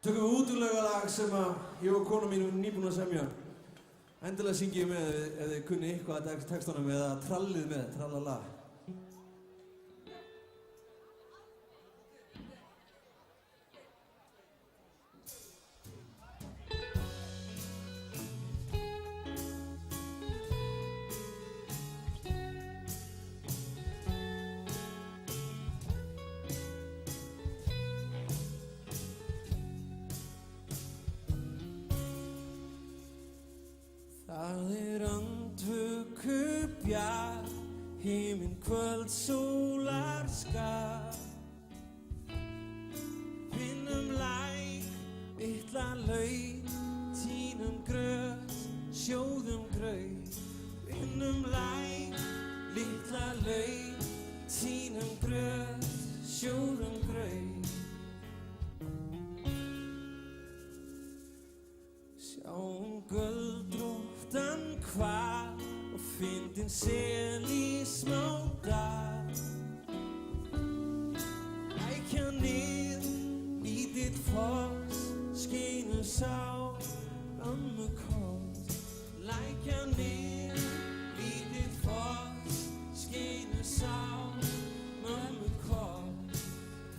Tökum við útilegalag sem að ég og kona mín erum nýbúin að semja. Endilega syngi ég með ef þið kunni eitthvað að textanum eða trallið með, trallala. Það andvökubjar, himinn kvöld sólar skar. Finnum læk, litla laut, tínum grös, sjóðum graut. Finnum læk, litla laut, tínum grös, sjóðum graut. Sjáum göldróttan hval og fyndin sel í smá dal. Lækja niður, lítill foss, skeinu sá, ömmu koss. Lækja niður, lítill foss, skeinu sá, ömmu koss.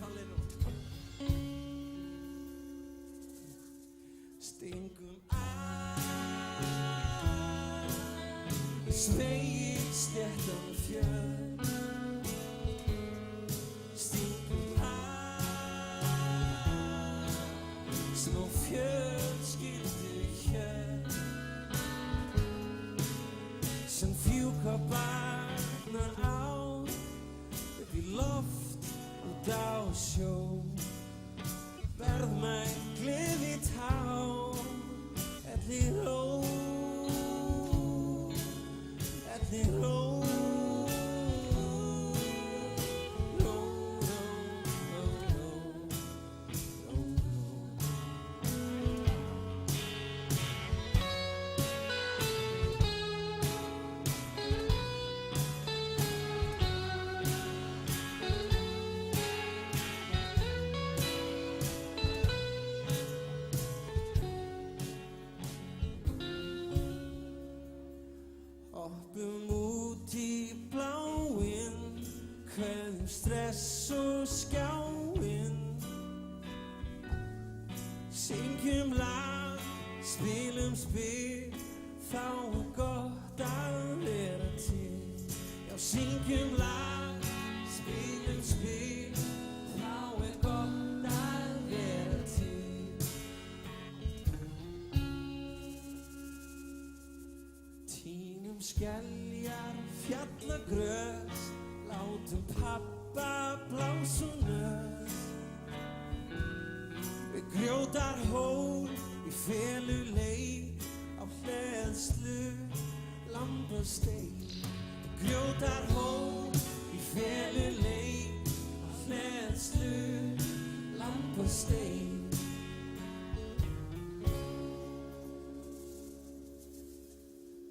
Talið nú. Stingum Svegið sléttan fjörð, stingum smá fjölskylduhjörð sem fjúka barnar á upp í loft út á sjó. Verðmætt gleði tá, elli ró. Hoppum út í bláinn, kveðum stress og skjáinn. Syngjum lag, spilum spil, þá gott að vera til. Já, syngjum lag, spilum spil, þá gott að vera til. Tínum skeljar, fjallagrös, látum pappa blása nös. Við grjótarhól í feluleik á hleðslu lambasteik. Við grjótarhól í feluleik á hleðslu lambasteik.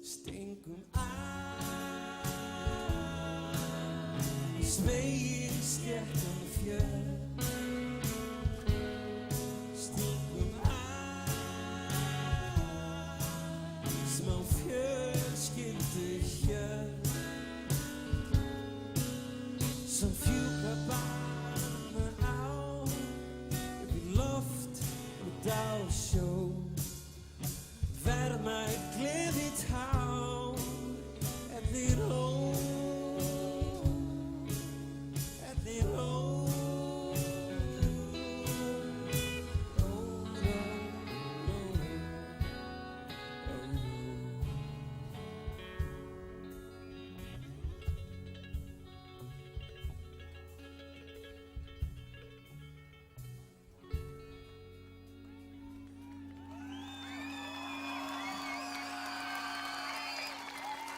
Stingum Svegið sléttan fjörð, stingum smá fjölskylduhjörð sem fjúka barnar á upp í loft út á sjó. Verðmætt gleði tá, elli ró.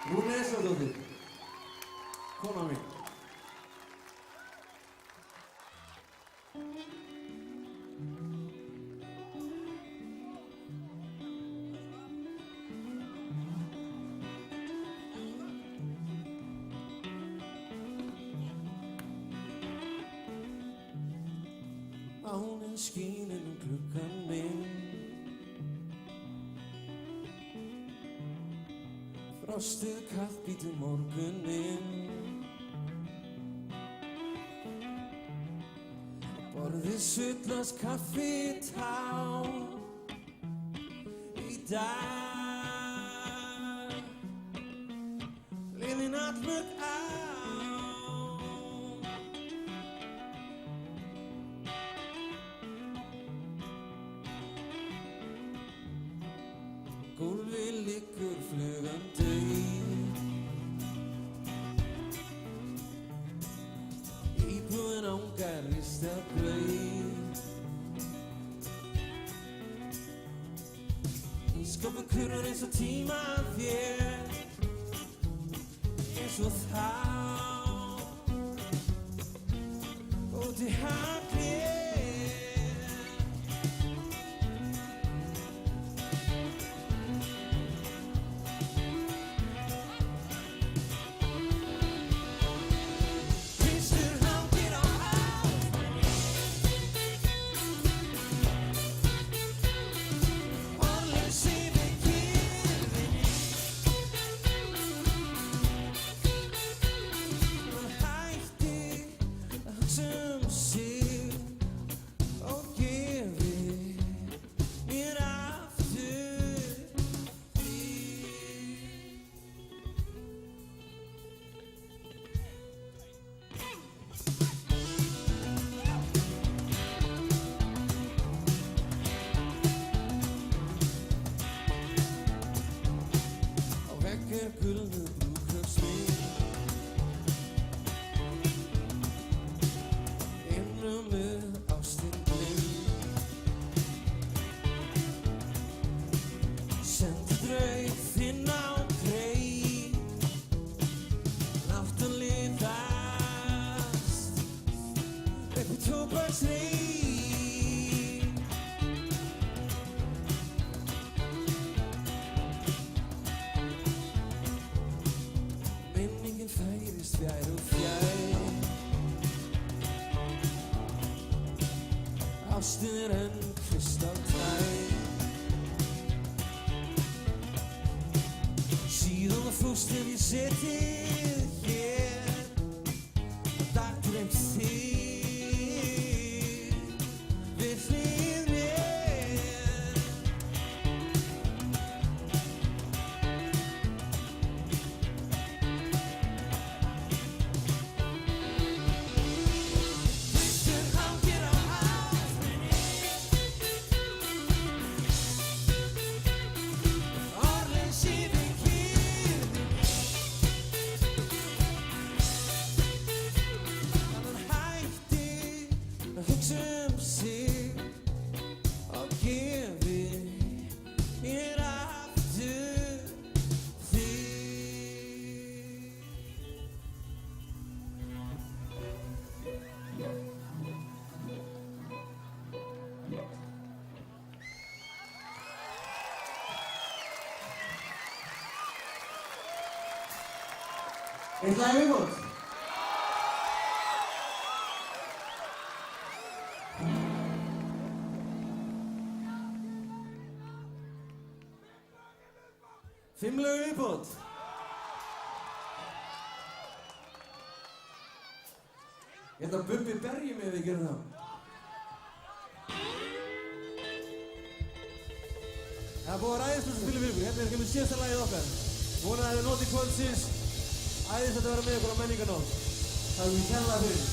Rúna Esradóttir, kona mín. Mánen skín inn gluggann Frostið kalt býtur morguninn. Borðið sullast kaffi tá í dag. Liðin allmörg ár. Gólfið liggur flugan dauð. Íbúðin angar ristað brauð. Ísskápur kurrar eins og tíma þér. Eins og þá. Út í haglið. Gulnuð brúðkaupsmynd. Innrúmuð ástin blind. Sendu draug þinn á kreik. Láttu hann liðast upp í tóbaksreyk. Færist fjær og fjær. Ástin enn kristaltær. Síðan þú fórst hef ég setið hér og dagdreymt þig við hlið mér. Sig og gefi mér aftur þig. Eitt lag viðbót. Fimm lög viðbót. Ég held að Bubbi berji mig ef ég gerum það. Það er búið að ræðast að spila fyrir ykkur. Hérna er kemur síðasta lagið okkar. Vonandi að þið notið kvöldsins. Æðist að vera með ykkur á menningarnótt. Það er við kærlega fyrir.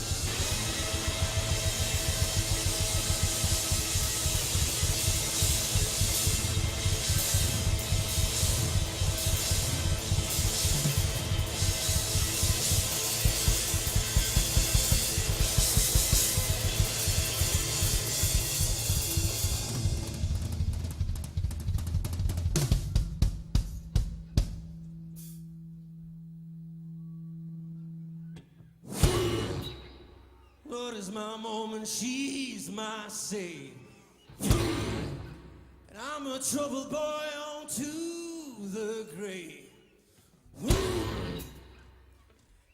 Lord is my moment, she's my save. And I'm a troubled boy on to the grave.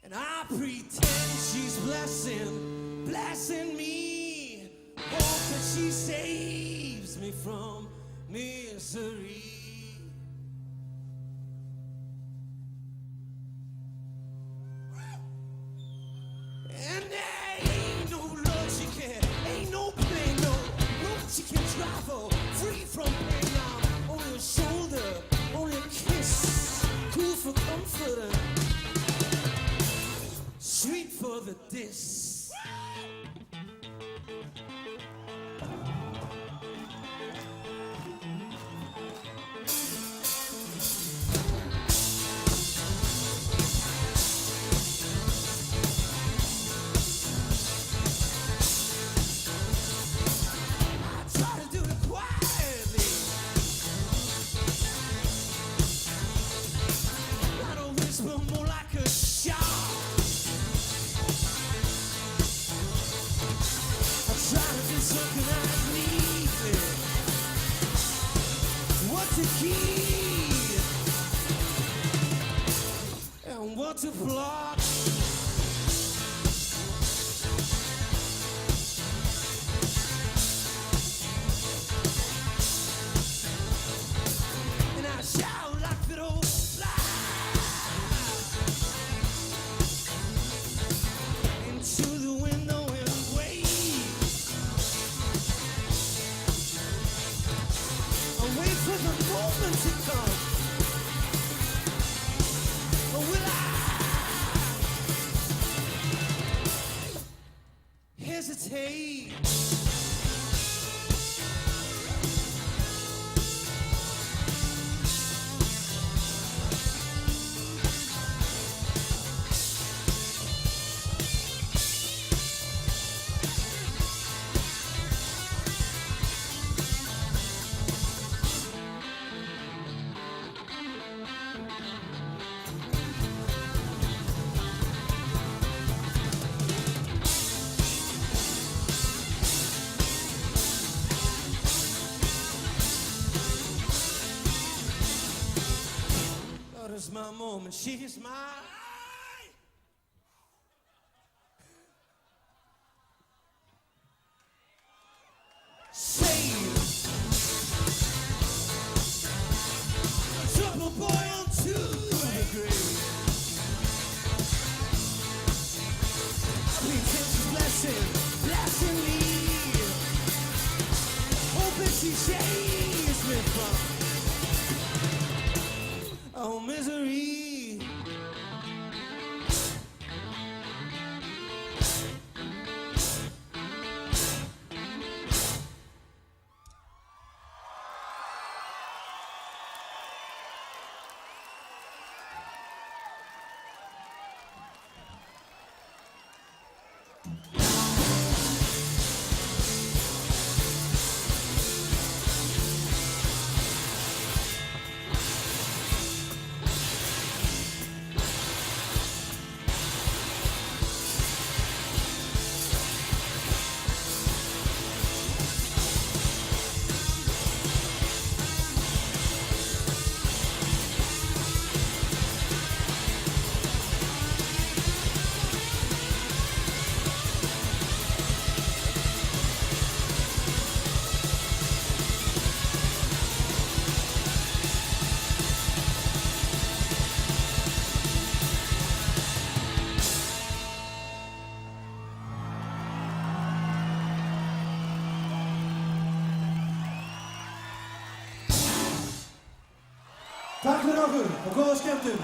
And I pretend she's blessing me. Hope that she saves me from misery. to flock. And I shout like that old fly into the window and wait. I wait for the moment to come. Or will I hesitate? Lord, it's my moment, she's mine. Save a trouble boy to the grave. Pretense blessing me. Hoping she saves me from oh misery. Takk fyrir okkur og góða skemmtun.